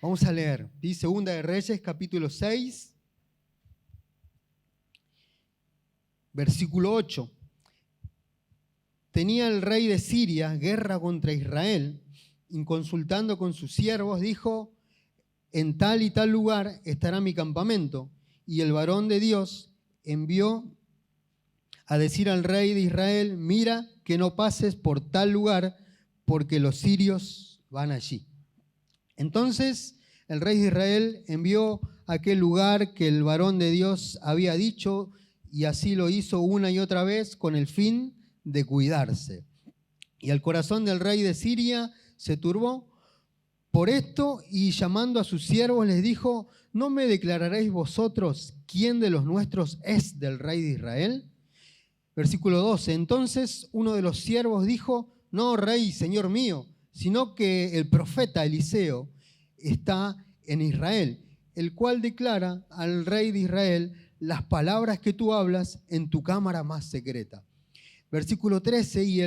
Vamos a leer, ¿sí? Segunda de Reyes, capítulo 6, versículo 8. Tenía el rey de Siria guerra contra Israel, y consultando con sus siervos, dijo: en tal y tal lugar estará mi campamento. Y el varón de Dios envió a decir al rey de Israel: mira que no pases por tal lugar, porque los sirios van allí. Entonces el rey de Israel envió a aquel lugar que el varón de Dios había dicho, y así lo hizo una y otra vez con el fin de cuidarse. Y el corazón del rey de Siria se turbó por esto, y llamando a sus siervos les dijo: ¿no me declararéis vosotros quién de los nuestros es del rey de Israel? Versículo 12. Entonces uno de los siervos dijo: no, rey, señor mío, sino que el profeta Eliseo está en Israel, el cual declara al rey de Israel las palabras que tú hablas en tu cámara más secreta. Versículo 13. Y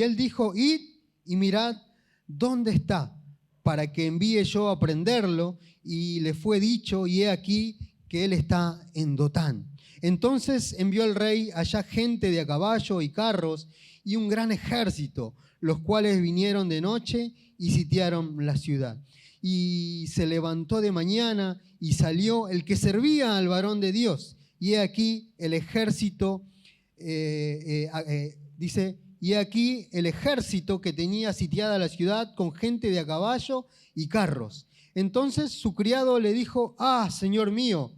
él dijo: id y mirad dónde está, para que envíe yo a prenderlo. Y le fue dicho, y he aquí que él está en Dotán. Entonces envió el rey allá gente de a caballo y carros y un gran ejército, los cuales vinieron de noche y sitiaron la ciudad. Y se levantó de mañana y salió el que servía al varón de Dios. Y he aquí el ejército, dice, y aquí el ejército que tenía sitiada la ciudad con gente de a caballo y carros. Entonces su criado le dijo: ah, señor mío,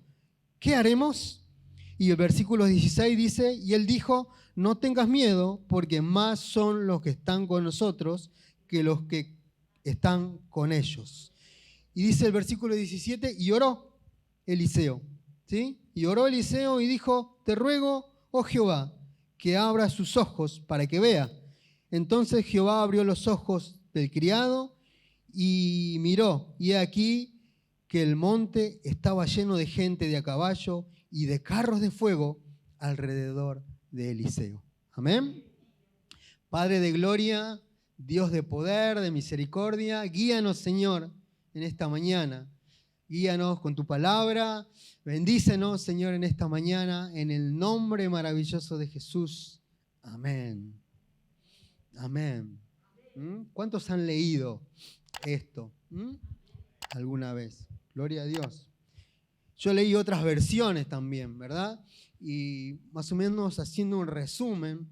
¿qué haremos? Y el versículo 16 dice: y él dijo: no tengas miedo, porque más son los que están con nosotros que los que están con ellos. Y dice el versículo 17: y oró Eliseo, ¿sí? Y oró Eliseo y dijo: te ruego, oh Jehová, que abra sus ojos para que vea. Entonces Jehová abrió los ojos del criado y miró, y he aquí que el monte estaba lleno de gente de a caballo y de carros de fuego alrededor de Eliseo. Amén. Padre de gloria, Dios de poder, de misericordia, guíanos, Señor, en esta mañana. Guíanos con tu palabra. Bendícenos, Señor, en esta mañana, en el nombre maravilloso de Jesús. Amén. Amén. ¿Cuántos han leído esto alguna vez? Gloria a Dios. Yo leí otras versiones también, ¿verdad? Y más o menos haciendo un resumen,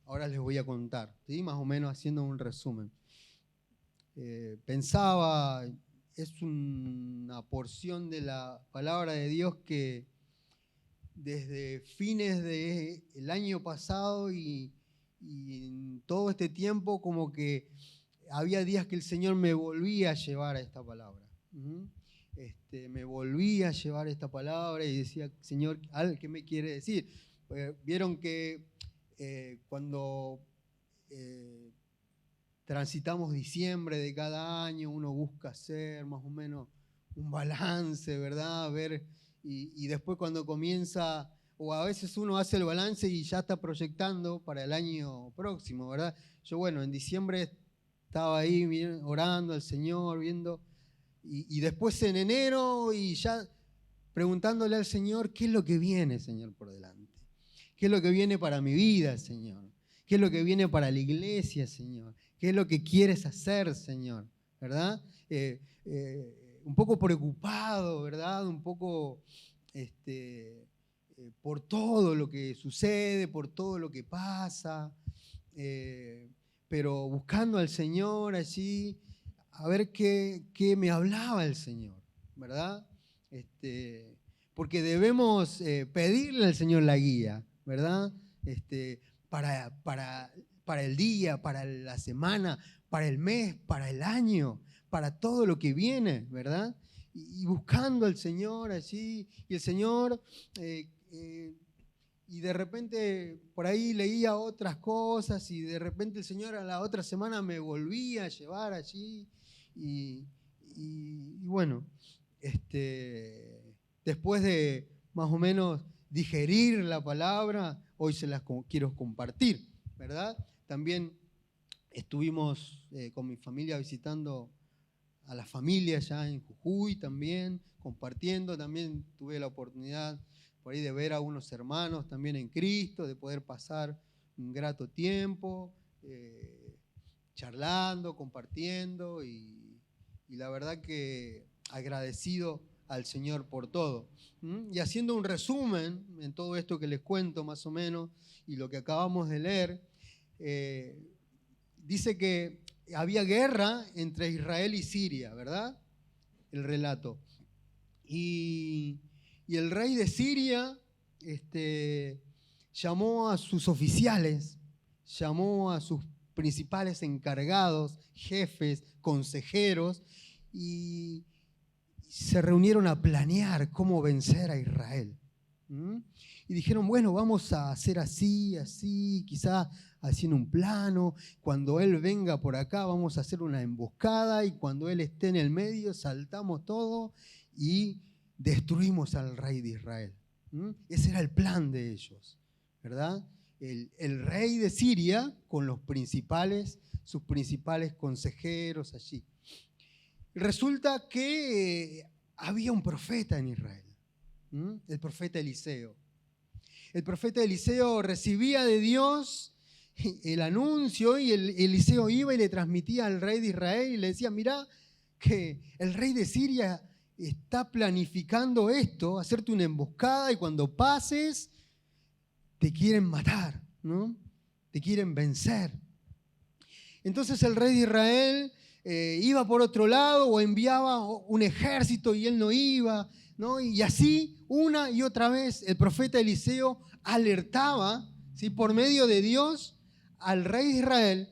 ahora les voy a contar, ¿sí? Más o menos haciendo un resumen. Pensaba, es una porción de la palabra de Dios que desde fines del año pasado y en todo este tiempo como que había días que el Señor me volvía a llevar a esta palabra. Me volvía a llevar esta palabra y decía: Señor, ¿qué me quiere decir? Vieron que cuando transitamos diciembre de cada año, uno busca hacer más o menos un balance, ¿verdad? Ver, y después cuando comienza, o a veces uno hace el balance y ya está proyectando para el año próximo, ¿verdad? Yo, bueno, en diciembre estaba ahí orando al Señor, viendo, y después en enero y ya preguntándole al Señor: ¿qué es lo que viene, Señor, por delante? ¿Qué es lo que viene para mi vida, Señor? ¿Qué es lo que viene para la iglesia, Señor? ¿Qué es lo que quieres hacer, Señor? ¿Verdad? Un poco preocupado, ¿verdad? Un poco por todo lo que sucede, por todo lo que pasa, pero buscando al Señor allí, a ver qué me hablaba el Señor, ¿verdad? Porque debemos pedirle al Señor la guía, ¿verdad? Para el día, para la semana, para el mes, para el año, para todo lo que viene, ¿verdad? Y buscando al Señor allí, y el Señor, y de repente por ahí leía otras cosas, y de repente el Señor a la otra semana me volvía a llevar allí, y bueno, después de más o menos digerir la palabra, hoy se las quiero compartir, ¿verdad? también estuvimos con mi familia visitando a la familia ya en Jujuy también, compartiendo. También tuve la oportunidad por ahí de ver a unos hermanos también en Cristo, de poder pasar un grato tiempo, charlando, compartiendo y la verdad que agradecido al Señor por todo. Y haciendo un resumen en todo esto que les cuento más o menos y lo que acabamos de leer, dice que había guerra entre Israel y Siria, ¿verdad? El relato. Y el rey de Siria llamó a sus oficiales, llamó a sus principales encargados, jefes, consejeros, y se reunieron a planear cómo vencer a Israel. Y dijeron, bueno, vamos a hacer así, así, quizá haciendo un plano. Cuando él venga por acá vamos a hacer una emboscada y cuando él esté en el medio saltamos todo y destruimos al rey de Israel. Ese era el plan de ellos, ¿verdad? El rey de Siria con sus principales consejeros allí. Resulta que había un profeta en Israel, el profeta Eliseo. El profeta Eliseo recibía de Dios el anuncio y Eliseo iba y le transmitía al rey de Israel y le decía, mirá que el rey de Siria está planificando esto, hacerte una emboscada y cuando pases te quieren matar, ¿no? Te quieren vencer. Entonces el rey de Israel iba por otro lado o enviaba un ejército y él no iba, ¿no? Y así una y otra vez el profeta Eliseo alertaba, ¿sí?, por medio de Dios al rey de Israel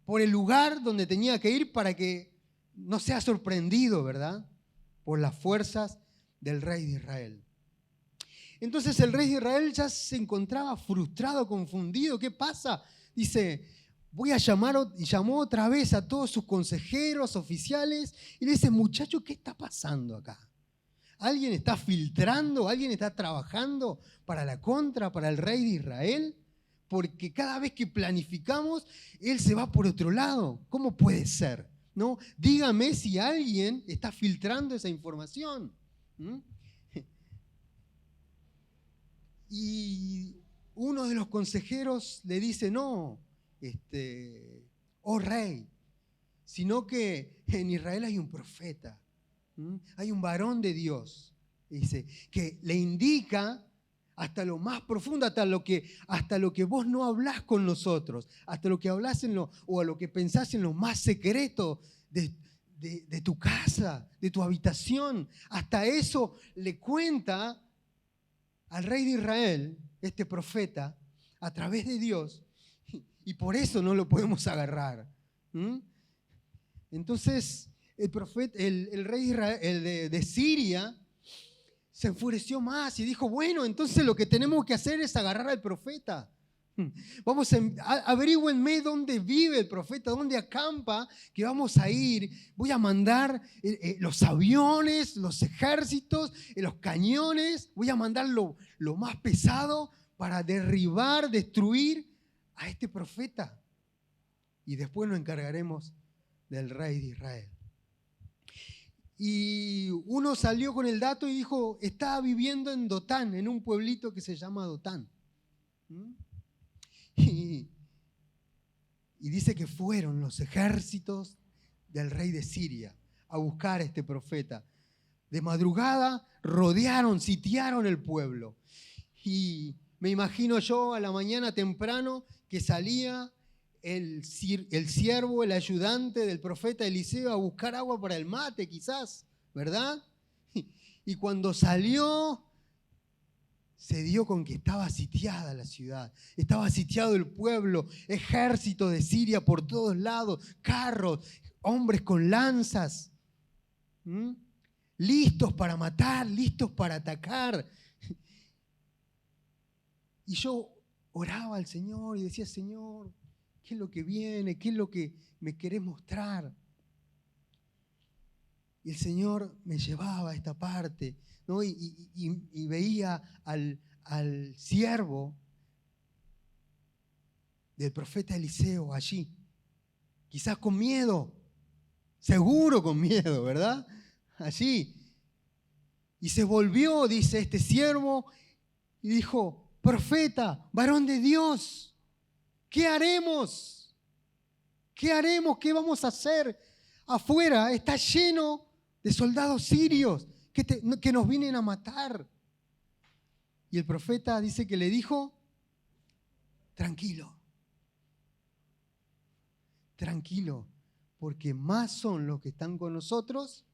por el lugar donde tenía que ir para que no sea sorprendido, ¿verdad?, por las fuerzas del rey de Israel. Entonces el rey de Israel ya se encontraba frustrado, confundido. ¿Qué pasa? Dice, voy a llamar, y llamó otra vez a todos sus consejeros, oficiales, y le dice, muchachos, ¿qué está pasando acá? ¿Alguien está filtrando? ¿Alguien está trabajando para la contra, para el rey de Israel? Porque cada vez que planificamos, él se va por otro lado. ¿Cómo puede ser? ¿No? Dígame si alguien está filtrando esa información. Y uno de los consejeros le dice, no, oh rey, sino que en Israel hay un profeta, hay un varón de Dios, dice, que le indica hasta lo más profundo, hasta lo que vos no hablás con nosotros, hasta lo que hablás o a lo que pensás en lo más secreto de tu casa, de tu habitación, hasta eso le cuenta al rey de Israel, este profeta, a través de Dios, y por eso no lo podemos agarrar. Entonces, el rey de Israel, de Siria, se enfureció más y dijo, bueno, entonces lo que tenemos que hacer es agarrar al profeta. Vamos averigüenme dónde vive el profeta, dónde acampa, que vamos a ir. Voy a mandar los aviones, los ejércitos, los cañones. Voy a mandar lo más pesado para derribar, destruir a este profeta. Y después nos encargaremos del rey de Israel. Y uno salió con el dato y dijo, estaba viviendo en Dotán, en un pueblito que se llama Dotán. Y dice que fueron los ejércitos del rey de Siria a buscar a este profeta. De madrugada rodearon, sitiaron el pueblo. Y me imagino yo a la mañana temprano que salía el siervo, el ayudante del profeta Eliseo a buscar agua para el mate, quizás, ¿verdad? Y cuando salió, se dio con que estaba sitiada la ciudad, estaba sitiado el pueblo, ejército de Siria por todos lados, carros, hombres con lanzas, listos para matar, listos para atacar. Y yo oraba al Señor y decía, Señor, ¿qué es lo que viene? ¿Qué es lo que me querés mostrar? Y el Señor me llevaba a esta parte, ¿no? Y veía al siervo del profeta Eliseo allí. Quizás con miedo, seguro con miedo, ¿verdad? Allí. Y se volvió, dice este siervo, y dijo: profeta, varón de Dios, ¿qué haremos? ¿Qué haremos? ¿Qué vamos a hacer? Afuera está lleno de soldados sirios que nos vienen a matar. Y el profeta dice que le dijo: tranquilo, tranquilo, porque más son los que están con nosotros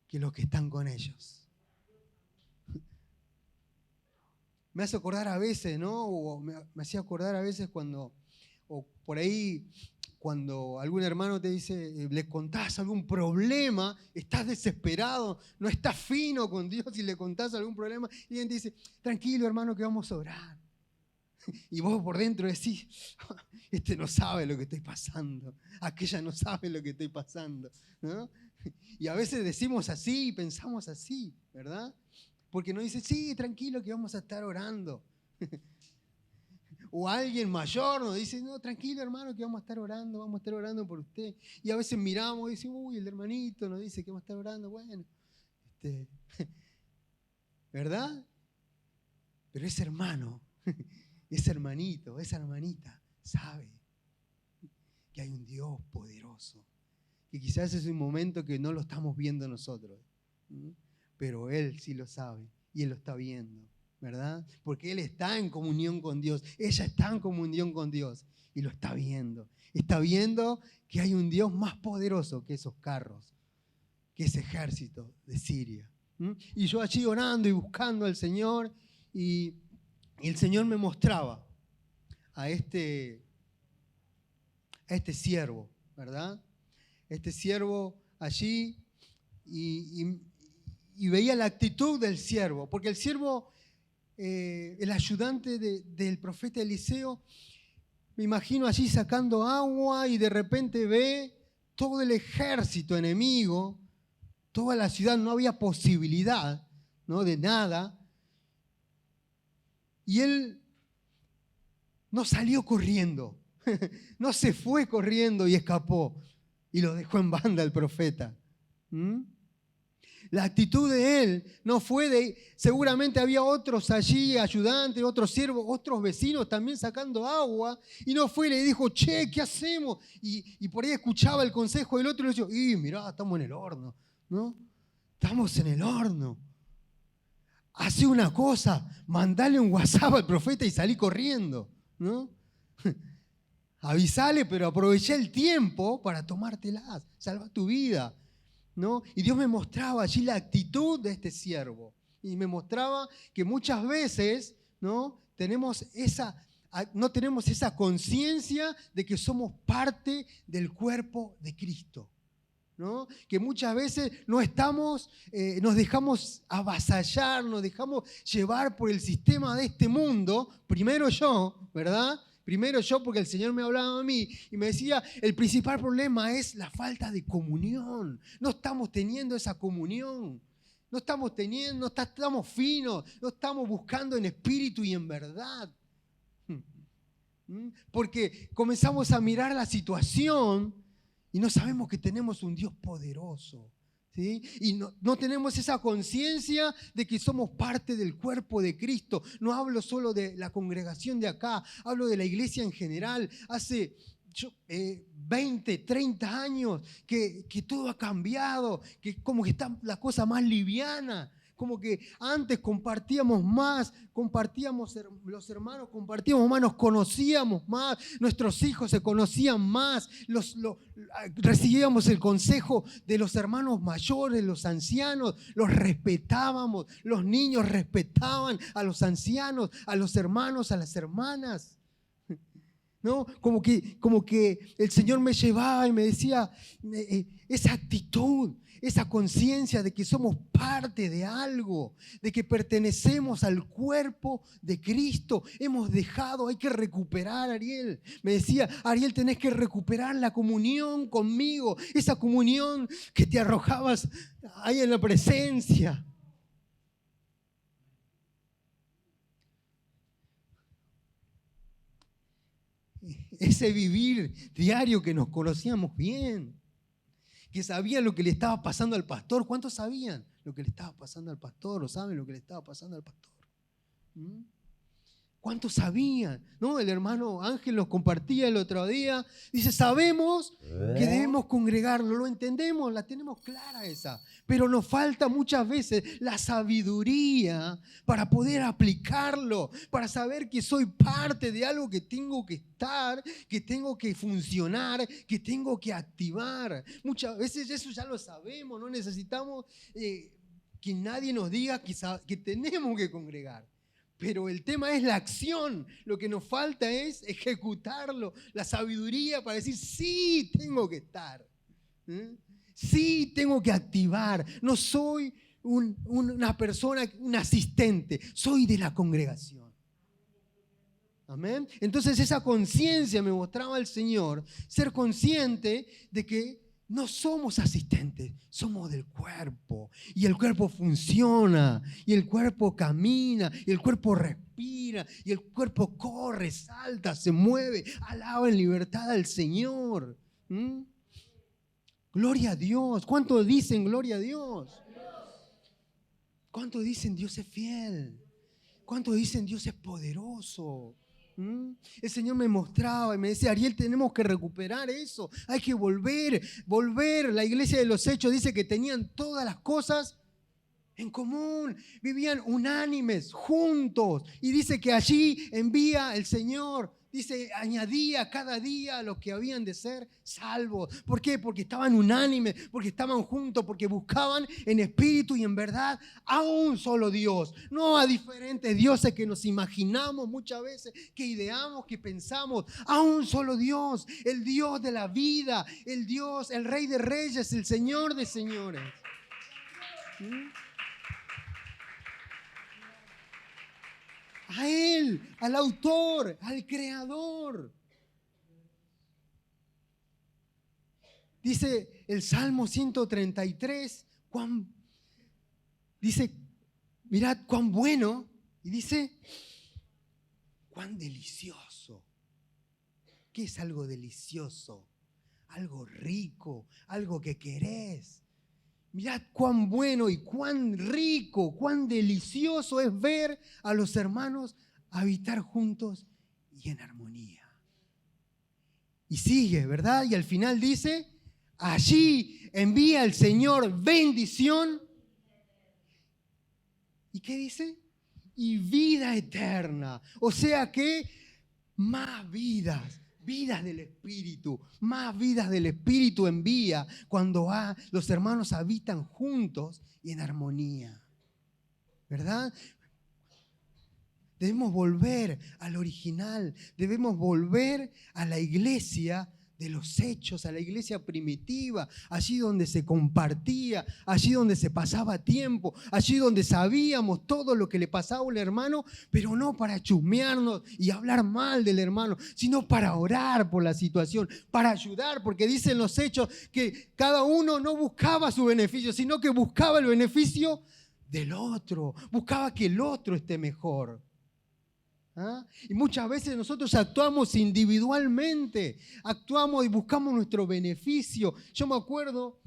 que los que están con ellos. Me hace acordar a veces, ¿no? O me hacía acordar a veces cuando, o por ahí, cuando algún hermano te dice, le contás algún problema, estás desesperado, no estás fino con Dios y le contás algún problema, y alguien te dice: tranquilo, hermano, que vamos a orar. Y vos por dentro decís: este no sabe lo que estoy pasando, aquella no sabe lo que estoy pasando, ¿no? Y a veces decimos así y pensamos así, ¿verdad? Porque nos dice: sí, tranquilo que vamos a estar orando. O alguien mayor nos dice: no, tranquilo hermano que vamos a estar orando por usted. Y a veces miramos y decimos: uy, el hermanito nos dice que vamos a estar orando, bueno, ¿verdad? Pero ese hermano, ese hermanito, esa hermanita sabe que hay un Dios poderoso, que quizás es un momento que no lo estamos viendo nosotros, pero Él sí lo sabe y Él lo está viendo, ¿verdad? Porque Él está en comunión con Dios, ella está en comunión con Dios y lo está viendo. Está viendo que hay un Dios más poderoso que esos carros, que ese ejército de Siria. Y yo allí orando y buscando al Señor, y el Señor me mostraba a este siervo, ¿verdad? Este siervo allí, y veía la actitud del siervo, porque el siervo, el ayudante del profeta Eliseo, me imagino allí sacando agua y de repente ve todo el ejército enemigo, toda la ciudad, no había posibilidad, ¿no?, de nada, y él no salió corriendo, no se fue corriendo y escapó y lo dejó en banda el profeta. La actitud de él no fue de... Seguramente había otros allí, ayudantes, otros siervos, otros vecinos también sacando agua, y no fue y le dijo: che, ¿qué hacemos? Y por ahí escuchaba el consejo del otro y le decía: mirá, estamos en el horno, ¿no? Estamos en el horno. Hacé una cosa, mandale un WhatsApp al profeta y salí corriendo, ¿no? Avisale, pero aproveché el tiempo para tomártelas, salva tu vida, ¿no? Y Dios me mostraba allí la actitud de este siervo. Y me mostraba que muchas veces, ¿no?, no tenemos esa conciencia de que somos parte del cuerpo de Cristo, ¿no? Que muchas veces nos dejamos avasallar, nos dejamos llevar por el sistema de este mundo. Primero yo, ¿verdad? Primero yo, porque el Señor me hablaba a mí y me decía: el principal problema es la falta de comunión. No estamos teniendo esa comunión. No estamos finos, no estamos buscando en espíritu y en verdad. Porque comenzamos a mirar la situación y no sabemos que tenemos un Dios poderoso, ¿sí? Y no tenemos esa conciencia de que somos parte del cuerpo de Cristo. No hablo solo de la congregación de acá, hablo de la iglesia en general. Hace 20, 30 años que todo ha cambiado, que como que está la cosa más liviana. Como que antes compartíamos más, los hermanos compartíamos más, nos conocíamos más, nuestros hijos se conocían más, recibíamos el consejo de los hermanos mayores, los ancianos, los respetábamos, los niños respetaban a los ancianos, a los hermanos, a las hermanas, ¿no? Como que el Señor me llevaba y me decía esa actitud, esa conciencia de que somos parte de algo, de que pertenecemos al cuerpo de Cristo. Hemos dejado, hay que recuperar, Ariel. Me decía: Ariel, tenés que recuperar la comunión conmigo, esa comunión que te arrojabas ahí en la presencia. ese vivir diario que nos conocíamos bien, que sabían lo que le estaba pasando al pastor. ¿Cuántos sabían lo que le estaba pasando al pastor o saben lo que le estaba pasando al pastor? ¿Mm? ¿Cuántos sabían? ¿No? El hermano Ángel nos compartía el otro día. Dice, sabemos que debemos congregarlo, lo entendemos, la tenemos clara esa. Pero nos falta muchas veces la sabiduría para poder aplicarlo, para saber que soy parte de algo que tengo que estar, que tengo que funcionar, que tengo que activar. Muchas veces eso ya lo sabemos, no necesitamos que nadie nos diga que tenemos que congregar. Pero el tema es la acción. Lo que nos falta es ejecutarlo. La sabiduría para decir, sí, tengo que estar. Sí, tengo que activar. No soy una persona, un asistente. Soy de la congregación. Amén. Entonces esa conciencia me mostraba el Señor. Ser consciente de que no somos asistentes, somos del cuerpo. Y el cuerpo funciona, y el cuerpo camina, y el cuerpo respira, y el cuerpo corre, salta, se mueve, alaba en libertad al Señor. Gloria a Dios. ¿Cuántos dicen gloria a Dios? ¿Cuántos dicen Dios es fiel? ¿Cuántos dicen Dios es poderoso? El Señor me mostraba y me decía, Ariel, tenemos que recuperar eso, hay que volver. La iglesia de los Hechos dice que tenían todas las cosas en común, vivían unánimes, juntos, y dice que allí envía el Señor, dice, añadía cada día a los que habían de ser salvos. ¿Por qué? Porque estaban unánimes, porque estaban juntos, porque buscaban en espíritu y en verdad a un solo Dios, no a diferentes dioses que nos imaginamos muchas veces, que ideamos, que pensamos, a un solo Dios, el Dios de la vida, el Dios, el Rey de Reyes, el Señor de Señores. A Él, al autor, al creador. Dice el Salmo 133, dice, mirad cuán bueno, y dice, cuán delicioso. ¿Qué es algo delicioso? Algo rico, algo que querés. Mirad cuán bueno y cuán rico, cuán delicioso es ver a los hermanos habitar juntos y en armonía. Y sigue, ¿verdad? Y al final dice, allí envía el Señor bendición. ¿Y qué dice? Y vida eterna. O sea que más vidas del Espíritu, más vidas del Espíritu envía cuando los hermanos habitan juntos y en armonía. ¿Verdad? Debemos volver al original, debemos volver a la iglesia de los Hechos, a la iglesia primitiva, allí donde se compartía, allí donde se pasaba tiempo, allí donde sabíamos todo lo que le pasaba al hermano, pero no para chusmearnos y hablar mal del hermano, sino para orar por la situación, para ayudar, porque dicen los Hechos que cada uno no buscaba su beneficio, sino que buscaba el beneficio del otro, buscaba que el otro esté mejor. Y muchas veces nosotros actuamos individualmente, actuamos y buscamos nuestro beneficio. Yo me acuerdo,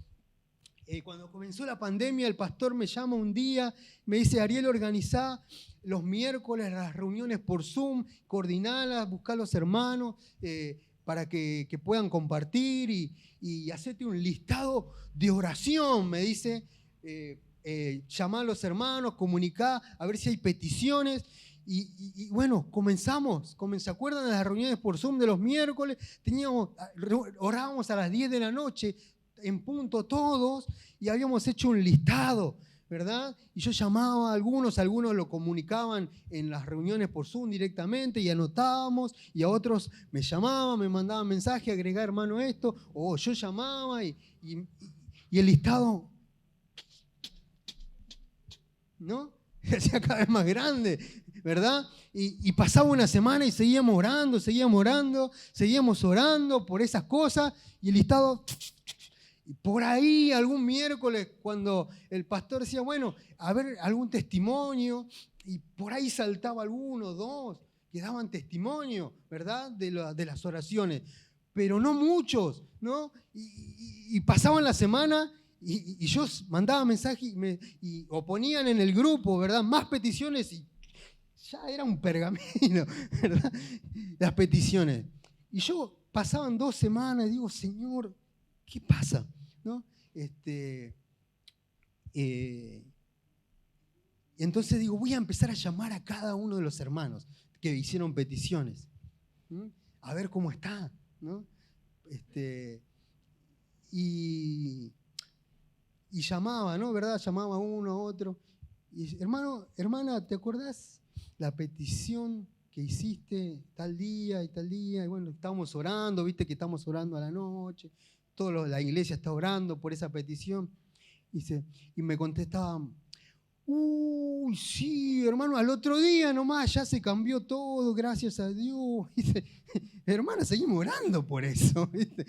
cuando comenzó la pandemia, el pastor me llama un día, me dice, Ariel, organizá los miércoles las reuniones por Zoom, coordinalas, buscá a los hermanos para que puedan compartir y hacete un listado de oración, me dice, llamá a los hermanos, comunicá, a ver si hay peticiones. Y bueno, comenzamos. ¿Se acuerdan de las reuniones por Zoom de los miércoles? Orábamos a las 10 de la noche, en punto todos, y habíamos hecho un listado, ¿verdad? Y yo llamaba a algunos lo comunicaban en las reuniones por Zoom directamente y anotábamos, y a otros me llamaban, me mandaban mensaje, agregar hermano esto, o yo llamaba y el listado, ¿no? Se hacía cada vez más grande, ¿verdad? Y pasaba una semana y seguíamos orando por esas cosas, y el listado, y por ahí algún miércoles cuando el pastor decía, bueno, a ver algún testimonio, y por ahí saltaba alguno, dos, que daban testimonio, ¿verdad? De las oraciones, pero no muchos, ¿no? Y pasaban la semana y yo mandaba mensajes o ponían en el grupo, ¿verdad? Más peticiones y ya era un pergamino, ¿verdad? Las peticiones. Y yo pasaban 2 semanas y digo, Señor, ¿qué pasa? ¿No? Entonces digo, voy a empezar a llamar a cada uno de los hermanos que hicieron peticiones, ¿no? A ver cómo está, ¿no? Y llamaba, ¿no? ¿Verdad? Llamaba a uno, a otro. Y hermano, hermana, ¿te acordás la petición que hiciste tal día y tal día? Y bueno, estábamos orando, viste que estamos orando a la noche, la iglesia está orando por esa petición. Y me contestaban, uy, sí, hermano, al otro día nomás ya se cambió todo, gracias a Dios. Dice, hermano, seguimos orando por eso. ¿Viste?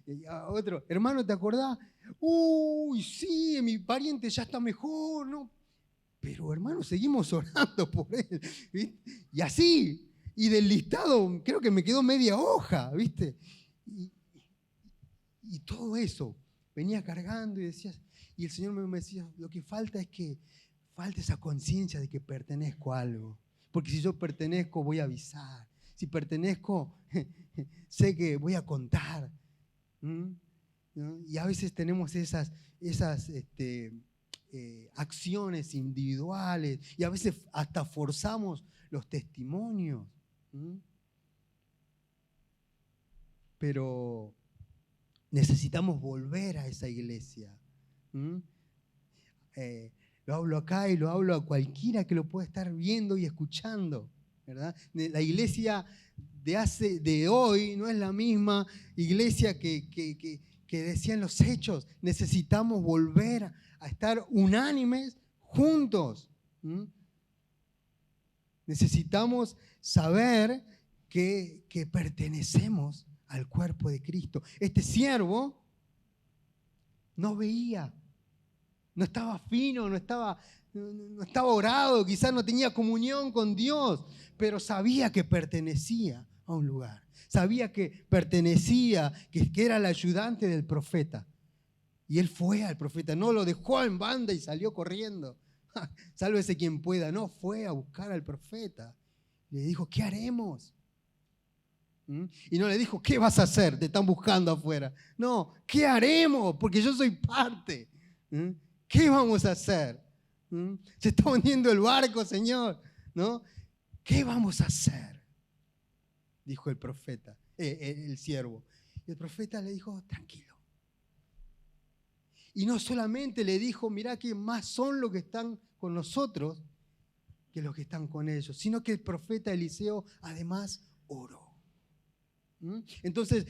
Y a otro, hermano, ¿te acordás? Uy, sí, mi pariente ya está mejor, ¿no? Pero hermano, seguimos orando por él, ¿viste? Y así, y del listado creo que me quedó media hoja, ¿viste? Y todo eso venía cargando y decías, y el Señor me decía, lo que falta es que falta esa conciencia de que pertenezco a algo. Porque si yo pertenezco, voy a avisar. Si pertenezco, sé que voy a contar. ¿No? Y a veces tenemos esas acciones individuales y a veces hasta forzamos los testimonios. Pero necesitamos volver a esa iglesia. Lo hablo acá y lo hablo a cualquiera que lo pueda estar viendo y escuchando, ¿verdad? La iglesia de hoy no es la misma iglesia que decían los hechos. Necesitamos volver a estar unánimes juntos. Necesitamos saber que pertenecemos al cuerpo de Cristo. Este siervo no veía, no estaba fino, no estaba orado, quizás no tenía comunión con Dios, pero sabía que pertenecía a un lugar. Sabía que pertenecía, que era el ayudante del profeta. Y él fue al profeta, no lo dejó en banda y salió corriendo. Sálvese quien pueda. No, fue a buscar al profeta. Le dijo, ¿qué haremos? Y no le dijo, ¿qué vas a hacer? Te están buscando afuera. No, ¿qué haremos? Porque yo soy parte. ¿Qué vamos a hacer? Se está hundiendo el barco, Señor, ¿no? ¿Qué vamos a hacer? Dijo el profeta, el siervo. Y el profeta le dijo, tranquilo. Y no solamente le dijo, mirá que más son los que están con nosotros que los que están con ellos, sino que el profeta Eliseo además oró. Entonces,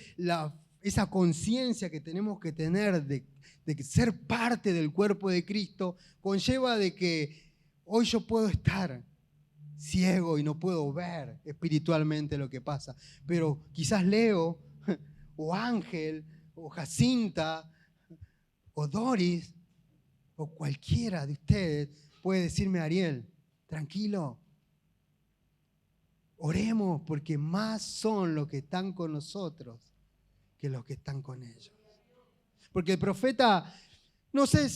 esa conciencia que tenemos que tener de que ser parte del cuerpo de Cristo conlleva de que hoy yo puedo estar ciego y no puedo ver espiritualmente lo que pasa, pero quizás Leo o Ángel o Jacinta o Doris o cualquiera de ustedes puede decirme, Ariel, tranquilo, oremos porque más son los que están con nosotros que los que están con ellos. Porque el profeta no sé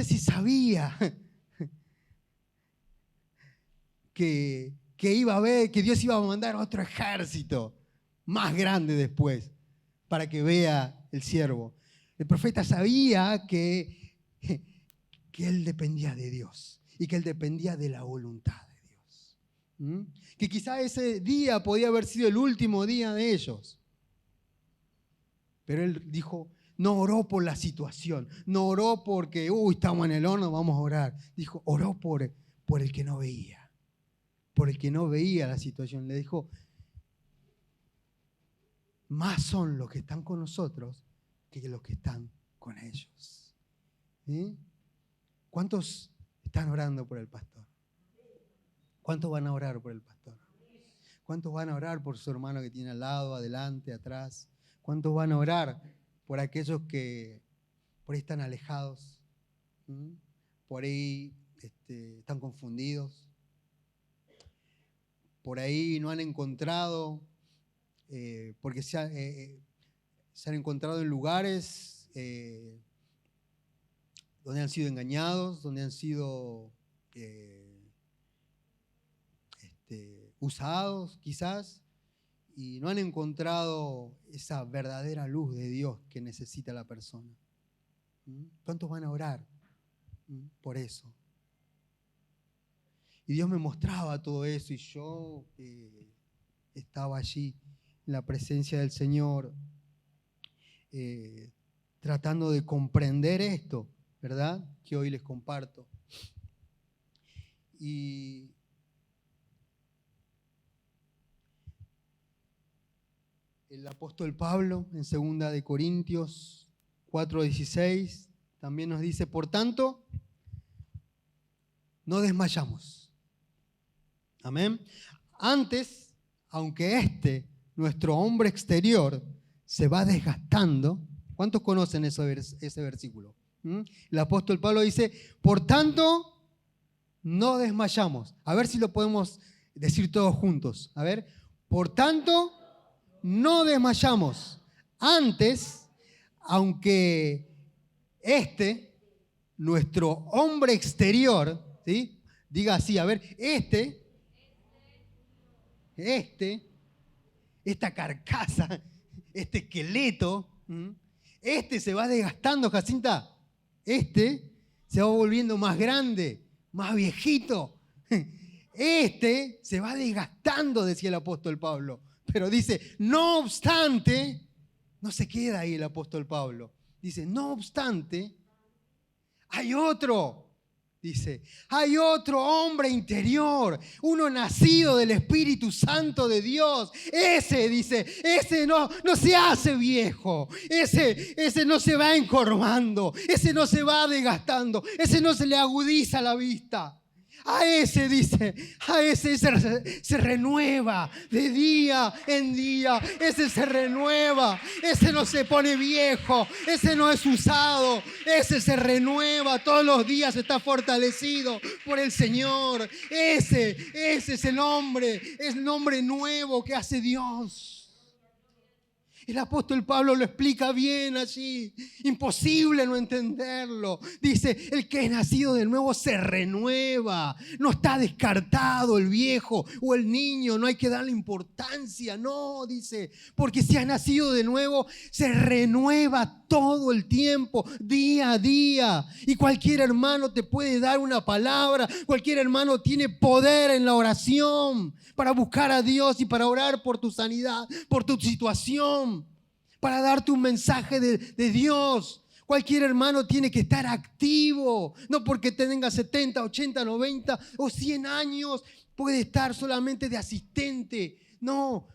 si sabía que iba a haber, que Dios iba a mandar otro ejército más grande después para que vea el siervo. El profeta sabía que él dependía de Dios y que él dependía de la voluntad de Dios. Que quizá ese día podía haber sido el último día de ellos. Pero él dijo, no oró por la situación, no oró porque, estamos en el horno, vamos a orar. Dijo, oró por el que no veía, por el que no veía la situación. Le dijo, más son los que están con nosotros que los que están con ellos. ¿Sí? ¿Cuántos están orando por el pastor? ¿Cuántos van a orar por el pastor? ¿Cuántos van a orar por su hermano que tiene al lado, adelante, atrás? ¿Cuántos van a orar por aquellos que por ahí están alejados? Por ahí están confundidos. por ahí no han encontrado, porque se han encontrado en lugares donde han sido engañados, donde han sido usados quizás, y no han encontrado esa verdadera luz de Dios que necesita la persona. ¿Cuántos van a orar por eso? Y Dios me mostraba todo eso y yo estaba allí en la presencia del Señor tratando de comprender esto, ¿verdad? Que hoy les comparto. Y el apóstol Pablo en 2 de Corintios 4:16 también nos dice, por tanto, no desmayamos. Amén. Antes, aunque nuestro hombre exterior, se va desgastando. ¿Cuántos conocen ese versículo? El apóstol Pablo dice, por tanto, no desmayamos. A ver si lo podemos decir todos juntos. A ver, por tanto, no desmayamos. Antes, aunque nuestro hombre exterior, ¿sí? Diga así, a ver, esta carcasa, este esqueleto, se va desgastando, Jacinta. Se va volviendo más grande, más viejito. Se va desgastando, decía el apóstol Pablo. Pero dice, no obstante, no se queda ahí el apóstol Pablo. Dice, no obstante, hay otro. Dice, hay otro hombre interior, uno nacido del Espíritu Santo de Dios. Ese no se hace viejo, ese no se va encorvando, ese no se va desgastando, ese no se le agudiza la vista. A ese se renueva de día en día, ese se renueva, ese no se pone viejo, ese no es usado, ese se renueva todos los días, está fortalecido por el Señor. Ese es el hombre nuevo que hace Dios. El apóstol Pablo lo explica bien allí. Imposible no entenderlo. Dice, el que es nacido de nuevo se renueva. No está descartado el viejo o el niño. No hay que darle importancia. No, dice, porque si has nacido de nuevo, se renueva todo el tiempo, día a día. Y cualquier hermano te puede dar una palabra. Cualquier hermano tiene poder en la oración para buscar a Dios y para orar por tu sanidad, por tu situación, para darte un mensaje de Dios. Cualquier hermano tiene que estar activo, no porque tenga 70, 80, 90 o 100 años puede estar solamente de asistente. No,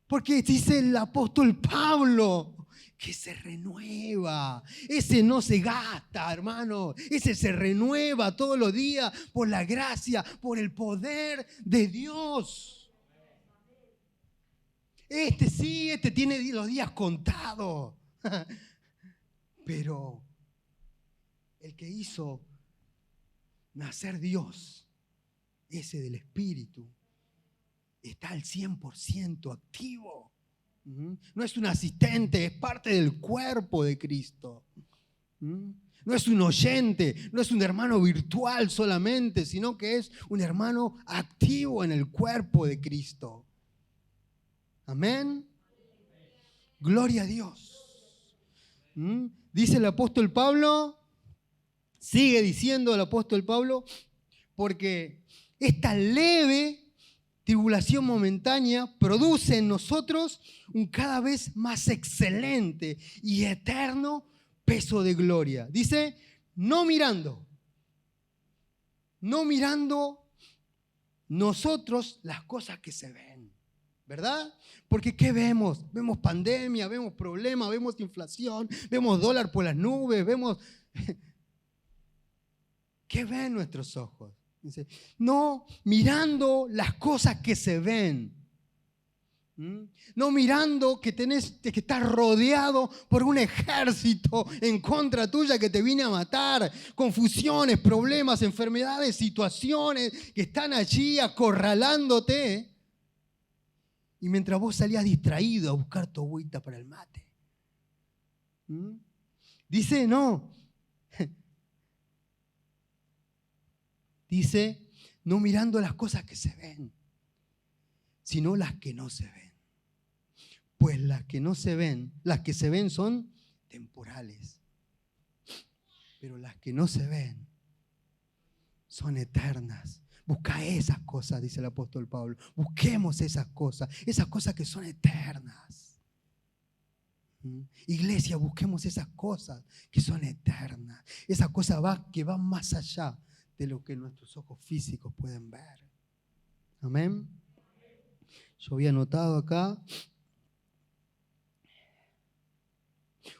porque dice el apóstol Pablo que se renueva. Ese no se gasta, hermano. Ese se renueva todos los días por la gracia, por el poder de Dios. Este tiene los días contados. Pero el que hizo nacer Dios, ese del Espíritu, está al 100% activo. No es un asistente, es parte del cuerpo de Cristo. No es un oyente, no es un hermano virtual solamente, sino que es un hermano activo en el cuerpo de Cristo. Amén. Gloria a Dios. Dice el apóstol Pablo, sigue diciendo el apóstol Pablo, porque esta leve tribulación momentánea produce en nosotros un cada vez más excelente y eterno peso de gloria. Dice, no mirando nosotros las cosas que se ven, ¿verdad? Porque ¿qué vemos? Vemos pandemia, vemos problemas, vemos inflación, vemos dólar por las nubes, vemos... ¿Qué ven nuestros ojos? Dice, no mirando las cosas que se ven. No mirando que estás rodeado por un ejército en contra tuya que te viene a matar. Confusiones, problemas, enfermedades, situaciones que están allí acorralándote. Y mientras vos salías distraído a buscar tu agüita para el mate. Dice, no. Dice, no mirando las cosas que se ven, sino las que no se ven. Pues las que no se ven, las que se ven son temporales. Pero las que no se ven son eternas. Busca esas cosas, dice el apóstol Pablo. Busquemos esas cosas que son eternas. Iglesia, busquemos esas cosas que son eternas. Esas cosas que van más allá de lo que nuestros ojos físicos pueden ver. Amén. Yo había notado acá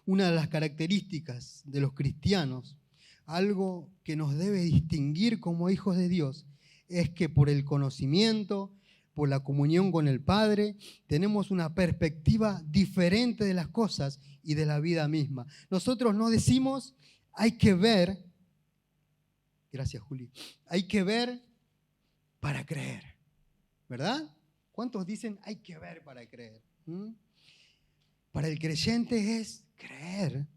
una de las características de los cristianos, algo que nos debe distinguir como hijos de Dios, es que por el conocimiento, por la comunión con el Padre, tenemos una perspectiva diferente de las cosas y de la vida misma. Nosotros no decimos, hay que ver, gracias Juli, hay que ver para creer, ¿verdad? ¿Cuántos dicen hay que ver para creer? Para el creyente es creer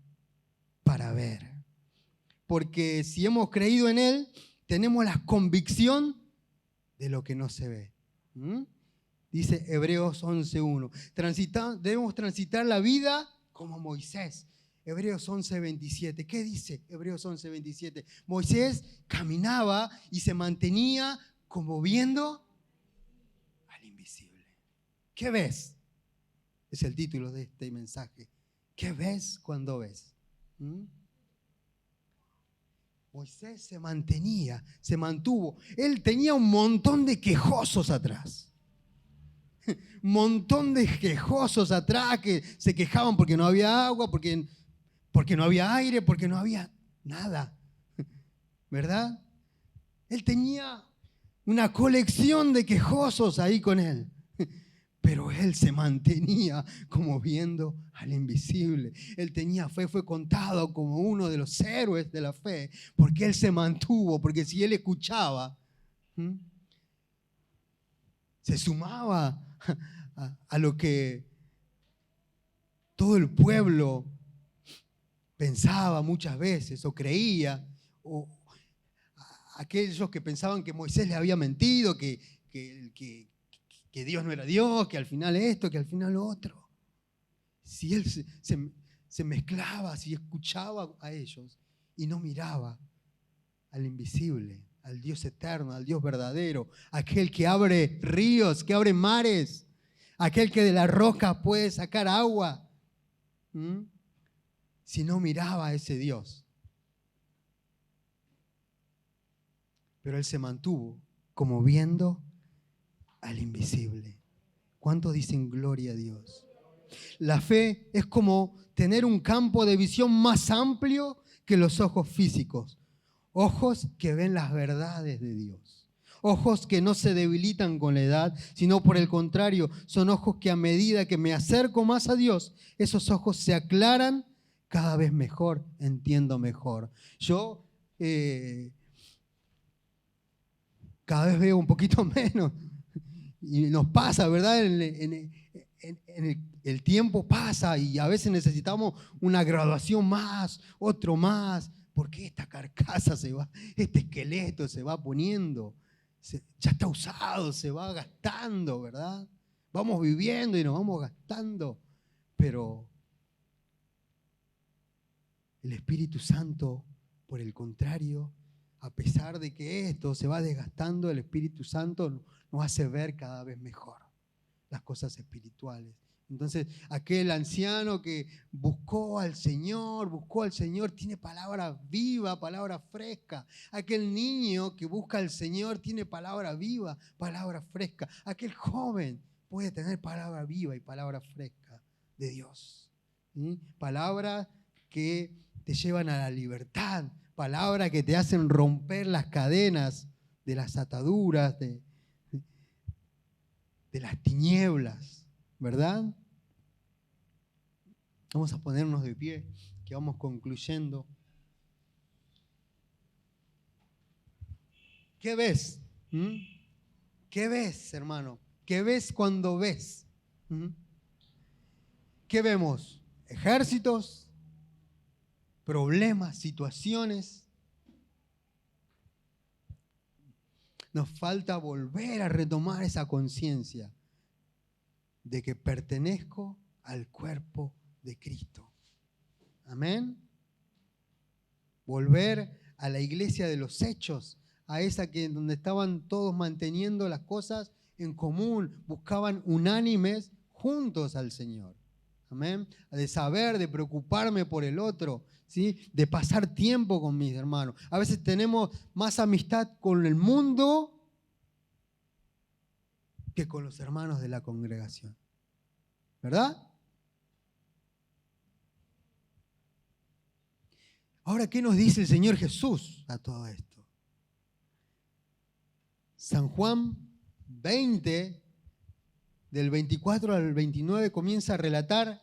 para ver. Porque si hemos creído en Él, tenemos la convicción de lo que no se ve. Dice Hebreos 11:1. Debemos transitar la vida como Moisés. Hebreos 11:27. ¿Qué dice Hebreos 11:27? Moisés caminaba y se mantenía como viendo al invisible. ¿Qué ves? Es el título de este mensaje. ¿Qué ves cuando ves? Moisés se mantuvo. Él tenía un montón de quejosos atrás. Un montón de quejosos atrás que se quejaban porque no había agua, porque no había aire, porque no había nada. ¿Verdad? Él tenía una colección de quejosos ahí con él. Pero él se mantenía como viendo al invisible. Él tenía fe, fue contado como uno de los héroes de la fe, porque él se mantuvo, porque si él escuchaba, se sumaba a lo que todo el pueblo pensaba muchas veces, o creía, o aquellos que pensaban que Moisés le había mentido, que Dios no era Dios, que al final esto, que al final lo otro. Si él se mezclaba, si escuchaba a ellos y no miraba al invisible, al Dios eterno, al Dios verdadero, aquel que abre ríos, que abre mares, aquel que de la roca puede sacar agua. Si no miraba a ese Dios. Pero él se mantuvo como viendo al invisible. ¿Cuántos dicen gloria a Dios? La fe es como tener un campo de visión más amplio que los ojos físicos. Ojos que ven las verdades de Dios. Ojos que no se debilitan con la edad, sino por el contrario, son ojos que a medida que me acerco más a Dios, esos ojos se aclaran cada vez mejor, entiendo mejor. Yo cada vez veo un poquito menos. Y nos pasa, ¿verdad? El tiempo pasa y a veces necesitamos una graduación más, otro más, porque esta carcasa este esqueleto se va poniendo, ya está usado, se va gastando, ¿verdad? Vamos viviendo y nos vamos gastando, pero el Espíritu Santo, por el contrario, a pesar de que esto se va desgastando, el Espíritu Santo nos hace ver cada vez mejor las cosas espirituales. Entonces, aquel anciano que buscó al Señor, tiene palabra viva, palabra fresca. Aquel niño que busca al Señor tiene palabra viva, palabra fresca. Aquel joven puede tener palabra viva y palabra fresca de Dios. ¿Sí? Palabras que te llevan a la libertad, palabras que te hacen romper las cadenas de las ataduras, de las tinieblas, ¿verdad? Vamos a ponernos de pie, que vamos concluyendo. ¿Qué ves? ¿Qué ves, hermano? ¿Qué ves cuando ves? ¿Qué vemos? Ejércitos, problemas, situaciones. Nos falta volver a retomar esa conciencia de que pertenezco al cuerpo de Cristo. Amén. Volver a la iglesia de los hechos, a esa que donde estaban todos manteniendo las cosas en común, buscaban unánimes juntos al Señor. Amén. De saber, de preocuparme por el otro, ¿sí? De pasar tiempo con mis hermanos. A veces tenemos más amistad con el mundo que con los hermanos de la congregación. ¿Verdad? Ahora, ¿qué nos dice el Señor Jesús a todo esto? San Juan 20, del 24 al 29, comienza a relatar.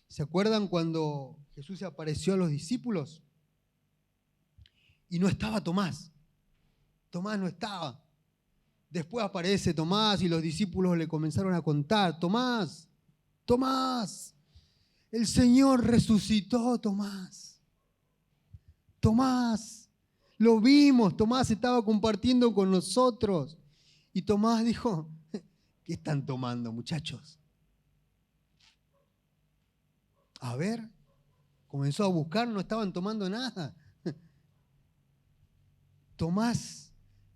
¿Se acuerdan cuando Jesús se apareció a los discípulos? Y no estaba Tomás. Tomás no estaba. Después aparece Tomás y los discípulos le comenzaron a contar: Tomás, Tomás, el Señor resucitó, Tomás. Tomás, lo vimos, Tomás estaba compartiendo con nosotros. Y Tomás dijo: ¿qué están tomando, muchachos? A ver, comenzó a buscar, no estaban tomando nada. Tomás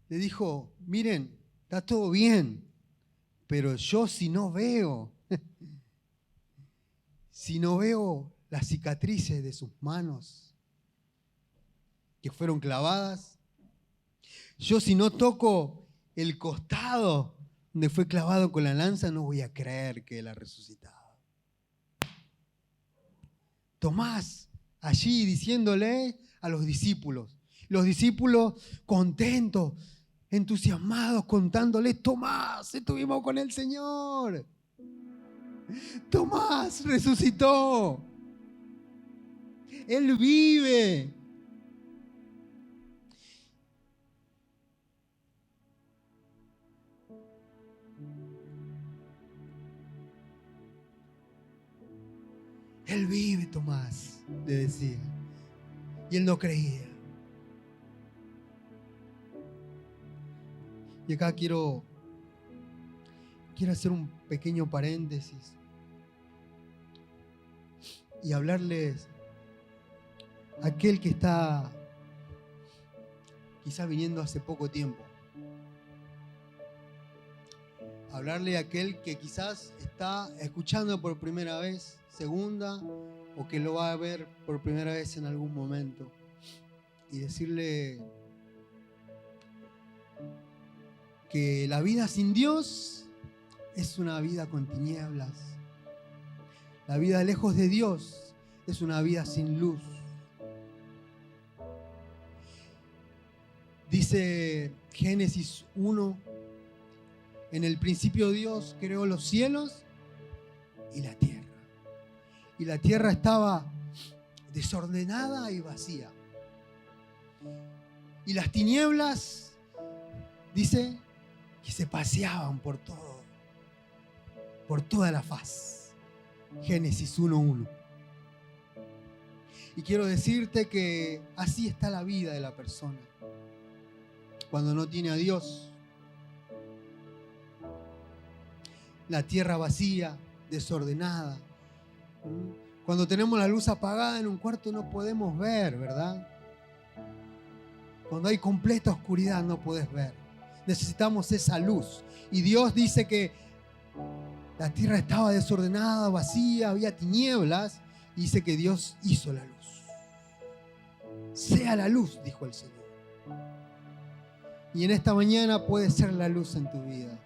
le dijo: miren, está todo bien, pero yo si no veo las cicatrices de sus manos que fueron clavadas, yo si no toco el costado donde fue clavado con la lanza, no voy a creer que Él ha resucitado. Tomás allí diciéndole a los discípulos contentos, entusiasmados, contándole: Tomás, estuvimos con el Señor. Tomás resucitó. Él vive. Él vive, Tomás, le decía. Y él no creía. Y acá quiero hacer un pequeño paréntesis y hablarles a aquel que está quizás viniendo hace poco tiempo. Hablarle a aquel que quizás está escuchando por primera vez, segunda, o que lo va a ver por primera vez en algún momento. Y decirle que la vida sin Dios es una vida con tinieblas. La vida lejos de Dios es una vida sin luz. Dice Génesis 1, en el principio Dios creó los cielos y la tierra. Y la tierra estaba desordenada y vacía. Y las tinieblas, dice, que se paseaban por toda la faz. Génesis 1:1. Y quiero decirte que así está la vida de la persona cuando no tiene a Dios. La tierra vacía, desordenada. Cuando tenemos la luz apagada en un cuarto no podemos ver, ¿verdad? Cuando hay completa oscuridad no puedes ver. Necesitamos esa luz. Y Dios dice que la tierra estaba desordenada, vacía, había tinieblas. Y dice que Dios hizo la luz. Sea la luz, dijo el Señor. Y en esta mañana puede ser la luz en tu vida.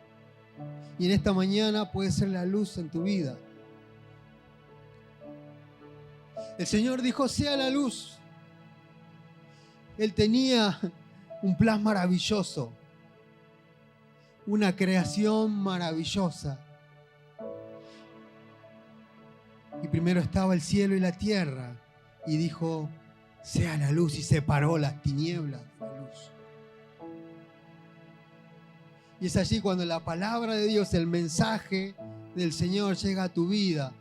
Y en esta mañana puede ser la luz en tu vida. El Señor dijo: sea la luz. Él tenía un plan maravilloso, una creación maravillosa. Y primero estaba el cielo y la tierra. Y dijo: sea la luz. Y separó las tinieblas de la luz. Y es allí cuando la palabra de Dios, el mensaje del Señor llega a tu vida.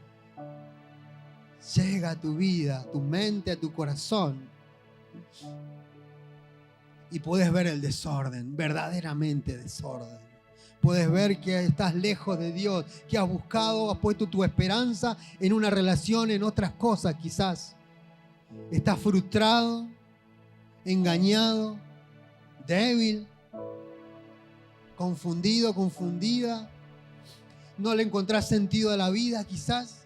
Llega a tu vida, a tu mente, a tu corazón. Y puedes ver el desorden, verdaderamente desorden. Puedes ver que estás lejos de Dios, que has buscado, has puesto tu esperanza en una relación, en otras cosas quizás. Estás frustrado, engañado, débil, confundido, confundida. No le encontrás sentido a la vida quizás.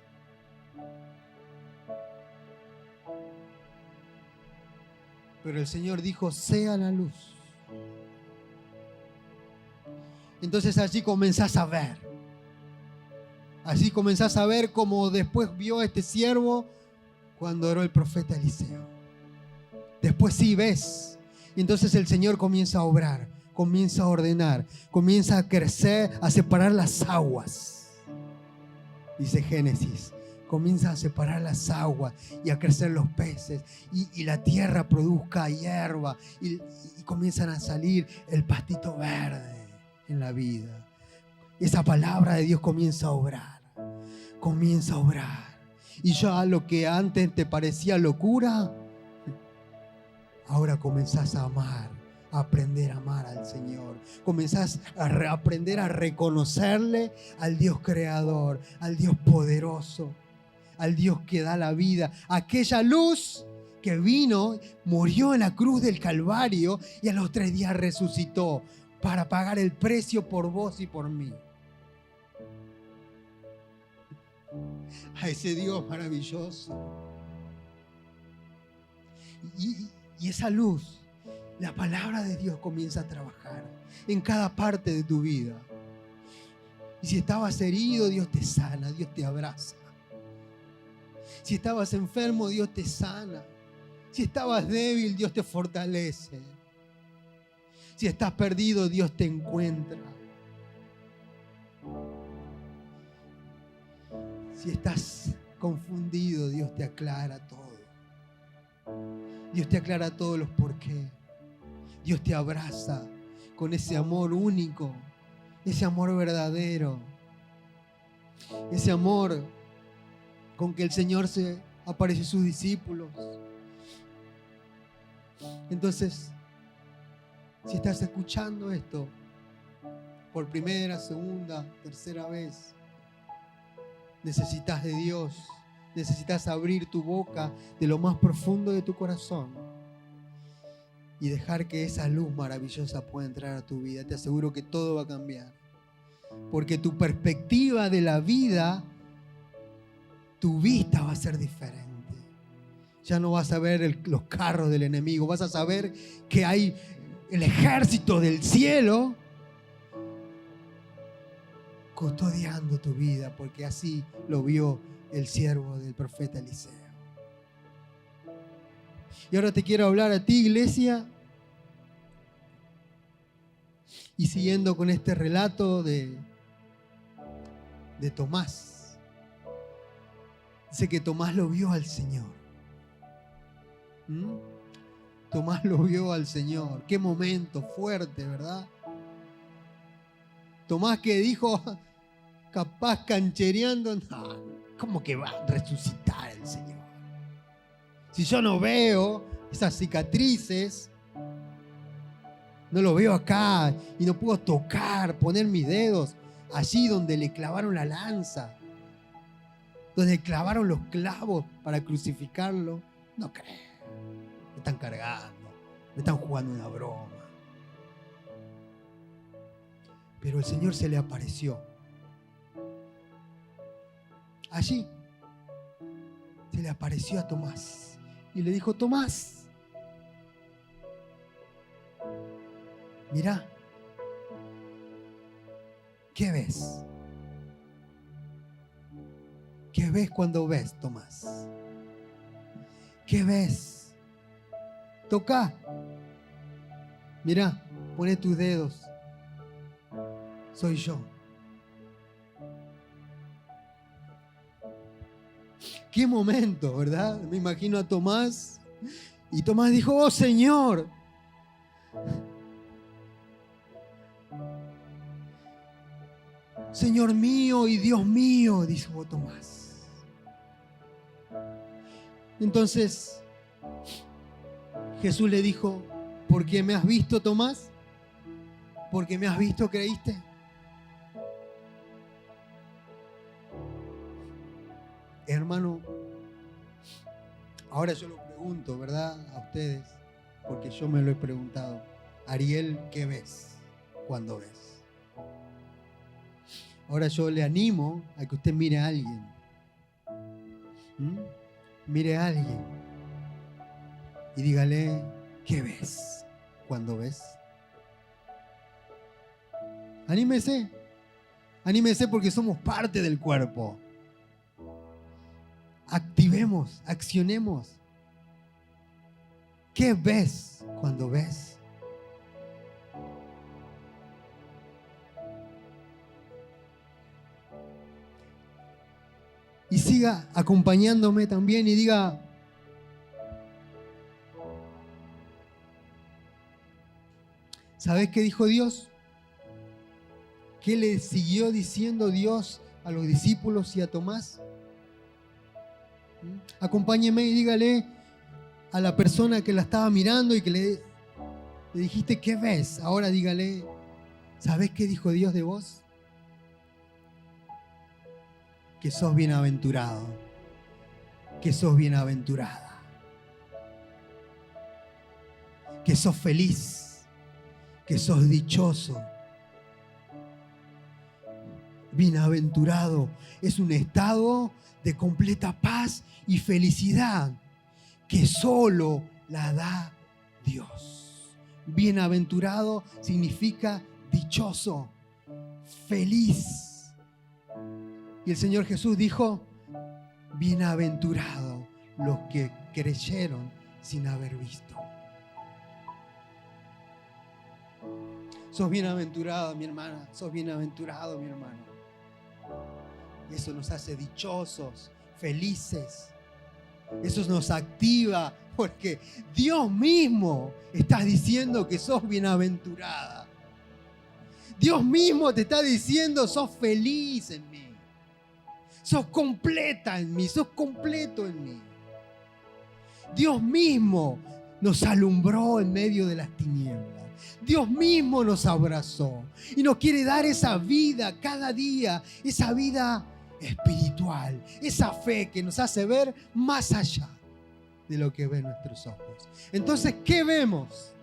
Pero el Señor dijo, sea la luz. Entonces allí comenzás a ver. Allí comenzás a ver como después vio este siervo cuando oró el profeta Eliseo. Después sí ves. Y entonces el Señor comienza a obrar, comienza a ordenar, comienza a crecer, a separar las aguas. Dice Génesis. Comienza a separar las aguas y a crecer los peces y la tierra produzca hierba y comienzan a salir el pastito verde en la vida. Esa palabra de Dios comienza a obrar, comienza a obrar. Y ya lo que antes te parecía locura, ahora comenzás a amar, a aprender a amar al Señor. Comenzás a aprender a reconocerle al Dios creador, al Dios poderoso, al Dios que da la vida, aquella luz que vino, murió en la cruz del Calvario y a los 3 días resucitó para pagar el precio por vos y por mí. A ese Dios maravilloso. Y esa luz, la palabra de Dios comienza a trabajar en cada parte de tu vida. Y si estabas herido, Dios te sana, Dios te abraza. Si estabas enfermo, Dios te sana. Si estabas débil, Dios te fortalece. Si estás perdido, Dios te encuentra. Si estás confundido, Dios te aclara todo. Dios te aclara todos los por qué. Dios te abraza con ese amor único, ese amor verdadero, ese amor con que el Señor se apareció a sus discípulos. Entonces, si estás escuchando esto por primera, segunda, tercera vez, necesitas de Dios, necesitas abrir tu boca de lo más profundo de tu corazón y dejar que esa luz maravillosa pueda entrar a tu vida. Te aseguro que todo va a cambiar, porque tu perspectiva de la vida, tu vista va a ser diferente. Ya no vas a ver los carros del enemigo, vas a saber que hay el ejército del cielo custodiando tu vida, porque así lo vio el siervo del profeta Eliseo. Y ahora te quiero hablar a ti, iglesia, y siguiendo con este relato de Tomás. Dice que Tomás lo vio al Señor. Tomás lo vio al Señor. Qué momento fuerte, ¿verdad? Tomás que dijo, capaz canchereando, no, ¿cómo que va a resucitar el Señor? Si yo no veo esas cicatrices, no lo veo acá y no puedo tocar, poner mis dedos allí donde le clavaron la lanza, donde clavaron los clavos para crucificarlo. No creo. Me están cargando, me están jugando una broma. Pero el Señor se le apareció. Allí se le apareció a Tomás y le dijo, Tomás, mira, ¿qué ves? ¿Qué ves cuando ves, Tomás? ¿Qué ves? Toca. Mira, pone tus dedos. Soy yo. Qué momento, ¿verdad? Me imagino a Tomás. Y Tomás dijo, oh Señor. Señor mío y Dios mío, dijo Tomás. Entonces Jesús le dijo, ¿por qué me has visto, Tomás? ¿Porque me has visto, creíste? Hermano, ahora yo lo pregunto, ¿verdad? A ustedes, porque yo me lo he preguntado. Ariel, ¿qué ves cuando ves? Ahora yo le animo a que usted mire a alguien. Mire a alguien y dígale, ¿qué ves cuando ves? Anímese, anímese porque somos parte del cuerpo. Activemos, accionemos. ¿Qué ves cuando ves? Y siga acompañándome también y diga, ¿sabes qué dijo Dios? ¿Qué le siguió diciendo Dios a los discípulos y a Tomás? Acompáñeme y dígale a la persona que la estaba mirando y que le dijiste, ¿qué ves? Ahora dígale, ¿sabes qué dijo Dios de vos? Que sos bienaventurado, que sos bienaventurada, que sos feliz, que sos dichoso. Bienaventurado es un estado de completa paz y felicidad que solo la da Dios. Bienaventurado significa dichoso, feliz. Y el Señor Jesús dijo, bienaventurado los que creyeron sin haber visto. Sos bienaventurada, mi hermana, sos bienaventurado, mi hermano. Eso nos hace dichosos, felices. Eso nos activa porque Dios mismo está diciendo que sos bienaventurada. Dios mismo te está diciendo, sos feliz en mí. Sos completa en mí, sos completo en mí. Dios mismo nos alumbró en medio de las tinieblas. Dios mismo nos abrazó y nos quiere dar esa vida cada día, esa vida espiritual, esa fe que nos hace ver más allá de lo que ven nuestros ojos. Entonces, ¿qué vemos?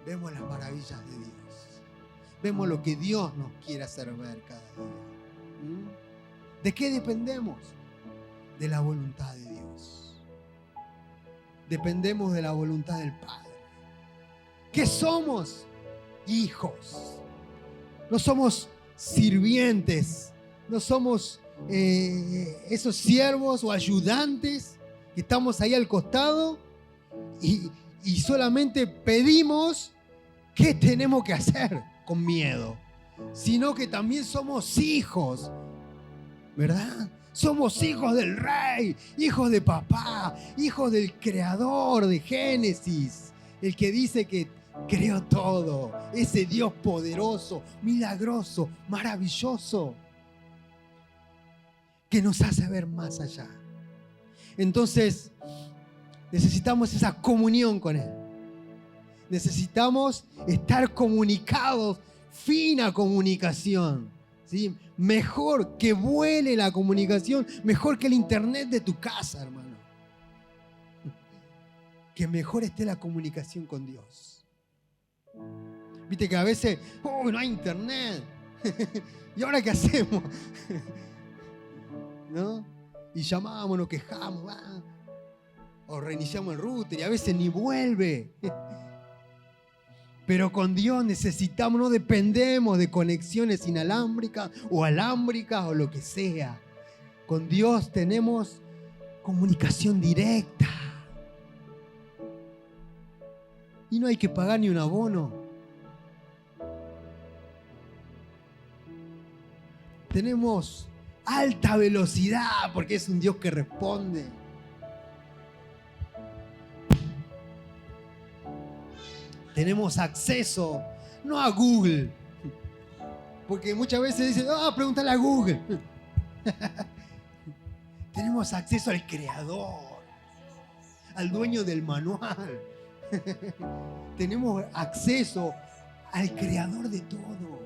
Vemos las maravillas de Dios. Vemos lo que Dios nos quiere hacer ver cada día. ¿De qué dependemos? De la voluntad de Dios. Dependemos de la voluntad del Padre. ¿Qué somos? Hijos. No somos sirvientes. No somos esos siervos o ayudantes que estamos ahí al costado y solamente pedimos qué tenemos que hacer con miedo, sino que también somos hijos, ¿verdad? Somos hijos del Rey, hijos de papá, hijos del Creador de Génesis, el que dice que creó todo, ese Dios poderoso, milagroso, maravilloso, que nos hace ver más allá. Entonces, necesitamos esa comunión con Él. Necesitamos estar comunicados, fina comunicación, ¿sí? Mejor que vuele la comunicación, mejor que el internet de tu casa, hermano. Que mejor esté la comunicación con Dios. Viste que a veces, no hay internet. ¿Y ahora qué hacemos? ¿No? Y llamamos, nos quejamos, o reiniciamos el router y a veces ni vuelve. Pero con Dios necesitamos, no dependemos de conexiones inalámbricas o alámbricas o lo que sea. Con Dios tenemos comunicación directa. Y no hay que pagar ni un abono. Tenemos alta velocidad porque es un Dios que responde. Tenemos acceso, no a Google, Porque muchas veces dicen, pregúntale a Google. Tenemos acceso al Creador, al dueño del manual. Tenemos acceso al Creador de todo,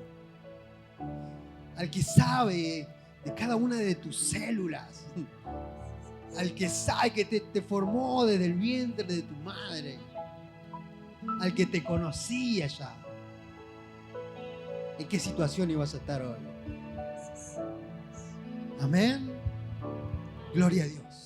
al que sabe de cada una de tus células, al que sabe que te formó desde el vientre de tu madre, al que te conocía ya. ¿En qué situación ibas a estar hoy? Amén. Gloria a Dios.